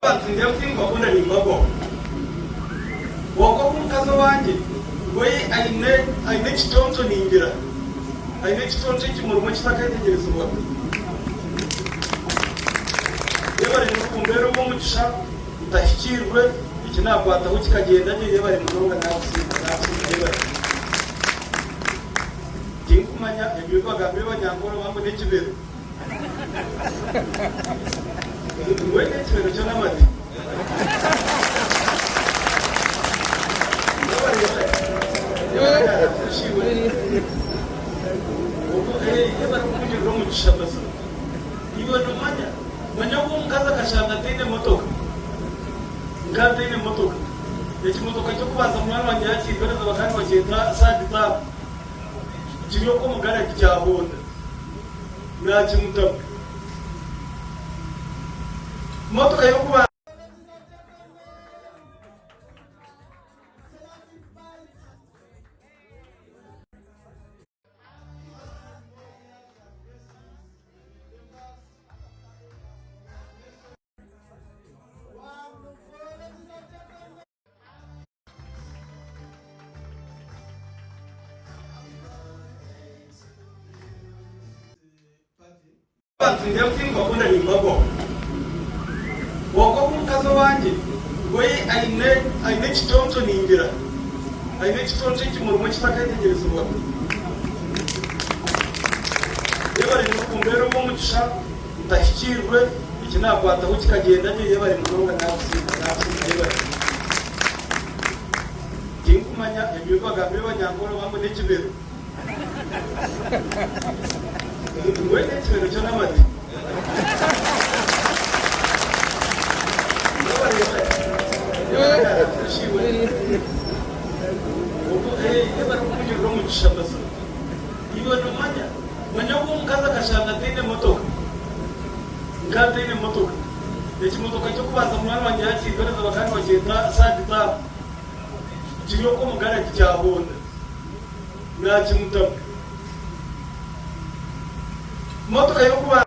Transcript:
Ndio kingo kuna ni gogo. Wogo kumkazo wanje. We aine chitonto ningira. Aine chitonto kimurumwe kitakaitegerezo bwa. Yebare n'ukumbero bo mugisha utashyikirwe ikinakwata ho kikagenda nje yebare muronga nafusiba. Tinkumanya ebyuko gambe banyangoro bamwe n'ikibero. Wende chero chona mati. Manya kumkaza kashanga tene motoka. Ngate ine motoka. Echi motoka cyo kubaza mwana wanje yakibera zabakani bagenda sadita. Kiriyo ko mugara kicyabonda. Nakimutaka. Motoka yo kuba ndio kingo kuna ni gogo. Wogo kumkazo wanje. We aine chitonto ningira. Aine chitonto kimurumwe kitakaitegerezo bwa. Yebare n'ukumbero bo mugisha utashyikirwe ikinakwata ho kikagenda nje yebare muronga nafusiba. Tinkumanya ebyuko gambe banyangoro bamwe n'ikibero. Wende chero chona mati. Manya kumkaza kashanga tene motoka. Ngate ine motoka. Echi motoka cyo kubaza mwana wanje yakibera zabakani bagenda sadita. Kiriyo ko mugara kicyabonda. Nakimutaka. Motoka yo kuba